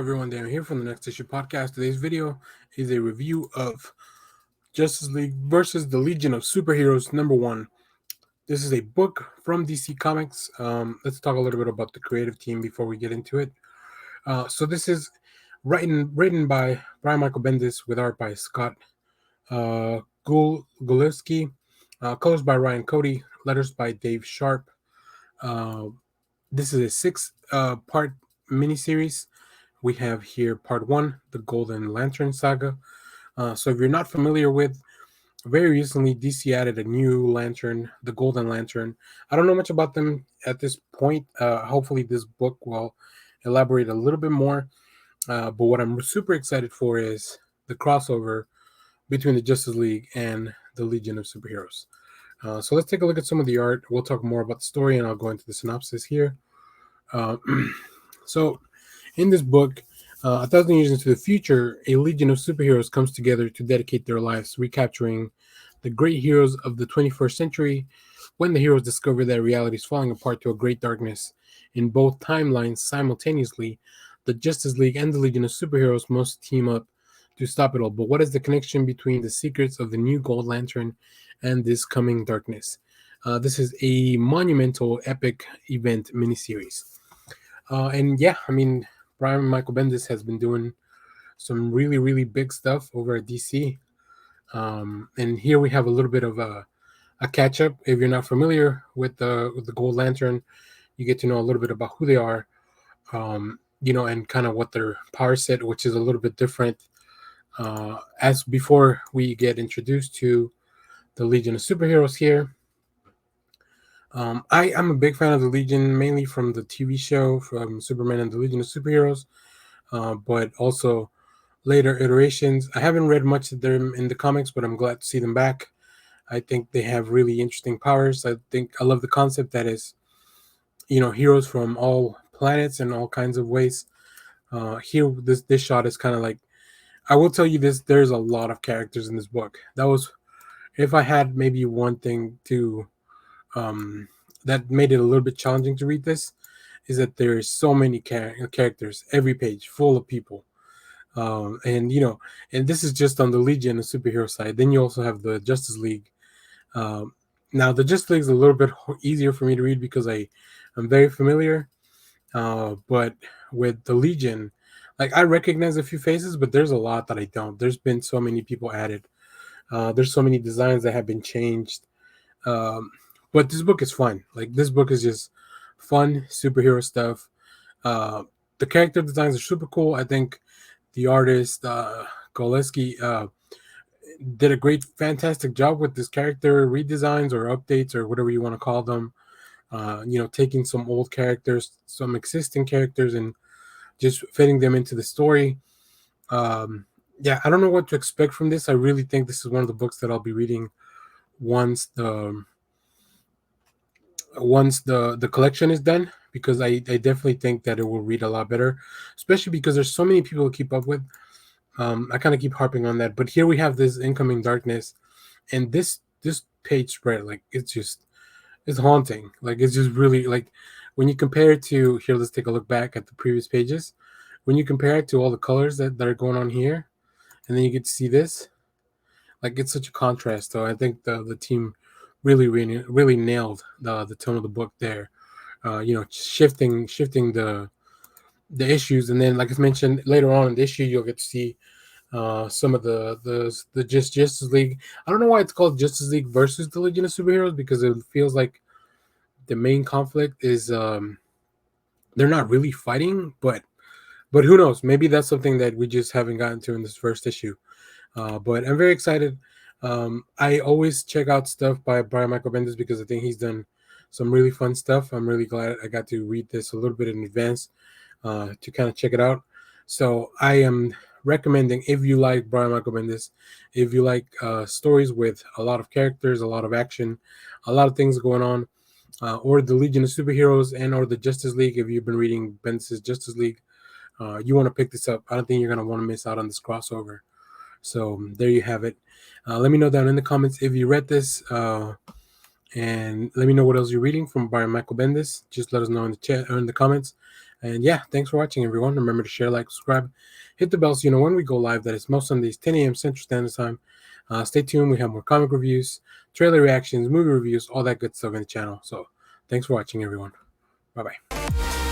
everyone, Dan here from the Next Issue Podcast. Today's video is a review of Justice League versus the Legion of Superheroes #1. This is a book from DC Comics. Let's talk a little bit about the creative team before we get into it. So this is written by Brian Michael Bendis with art by Scott Godlewski, colors by Ryan Cody, letters by Dave Sharpe. This is a 6-part miniseries. We have here part 1, the Golden Lantern Saga. So if you're not familiar with, very recently DC added a new lantern, the Golden Lantern. I don't know much about them at this point. Hopefully this book will elaborate a little bit more. But what I'm super excited for is the crossover between the Justice League and the Legion of Superheroes. So let's take a look at some of the art. We'll talk more about the story, and I'll go into the synopsis here. So in this book, 1,000 years into the future, a legion of superheroes comes together to dedicate their lives recapturing the great heroes of the 21st century. When the heroes discover that reality is falling apart to a great darkness in both timelines simultaneously, the Justice League and the Legion of Superheroes must team up to stop it all. But what is the connection between the secrets of the new Gold Lantern and this coming darkness? This is a monumental, epic event miniseries. And yeah, I mean, Brian Michael Bendis has been doing some really, really big stuff over at DC. And here we have a little bit of a catch up. If you're not familiar with the Gold Lantern, you get to know a little bit about who they are, and kind of what their power set, which is a little bit different. As before we get introduced to the Legion of Superheroes here. I am a big fan of the Legion, mainly from the TV show, from Superman and the Legion of Superheroes, but also later iterations. I haven't read much of them in the comics, but I'm glad to see them back. I think they have really interesting powers. I love the concept that is, heroes from all planets and all kinds of ways. Here, this shot is kind of like, I will tell you this, there's a lot of characters in this book. That was, if I had maybe one thing to that made it a little bit challenging to read this, is that there is so many characters, every page full of people, and this is just on the Legion of Superhero side. Then you also have the Justice League. Now the Justice League is a little bit easier for me to read because I'm very familiar, but with the Legion, like, I recognize a few faces, but there's a lot that I don't. There's been so many people added. There's so many designs that have been changed. But this book is fun. Like, this book is just fun superhero stuff. The character designs are super cool. I think the artist, Godlewski, did a fantastic job with this character redesigns or updates or whatever you want to call them. Taking some old characters, some existing characters, and just fitting them into the story. I don't know what to expect from this. I really think this is one of the books that I'll be reading once the collection is done, because I definitely think that it will read a lot better, especially because there's so many people to keep up with. I kind of keep harping on that, but here we have this incoming darkness, and this page spread, like, it's haunting. Like, it's just really, like, when you compare it to here, let's take a look back at the previous pages. When you compare it to all the colors that are going on here, and then you get to see this, like, it's such a contrast. So I think the team really nailed the tone of the book there. Shifting the issues, and then, like I mentioned, later on in the issue, you'll get to see some of the Justice League. I don't know why it's called Justice League versus the Legion of Superheroes, because it feels like the main conflict is they're not really fighting, but who knows? Maybe that's something that we just haven't gotten to in this first issue. But I'm very excited. I always check out stuff by Brian Michael Bendis because I think he's done some really fun stuff. I'm really glad I got to read this a little bit in advance to kind of check it out. So I am recommending, if you like Brian Michael Bendis, if you like stories with a lot of characters, a lot of action, a lot of things going on, or the Legion of Superheroes or the Justice League, if you've been reading Bendis' Justice League, you want to pick this up. I don't think you're going to want to miss out on this crossover. So there you have it. Let me know down in the comments if you read this, and let me know what else you're reading from Brian Michael Bendis. Just let us know in the chat or in the comments. And yeah, thanks for watching, everyone. Remember to share, like, subscribe, hit the bell so you know when we go live. That is most Sundays, 10 a.m. Central Standard Time. Stay tuned. We have more comic reviews, trailer reactions, movie reviews, all that good stuff in the channel. So thanks for watching, everyone. Bye-bye.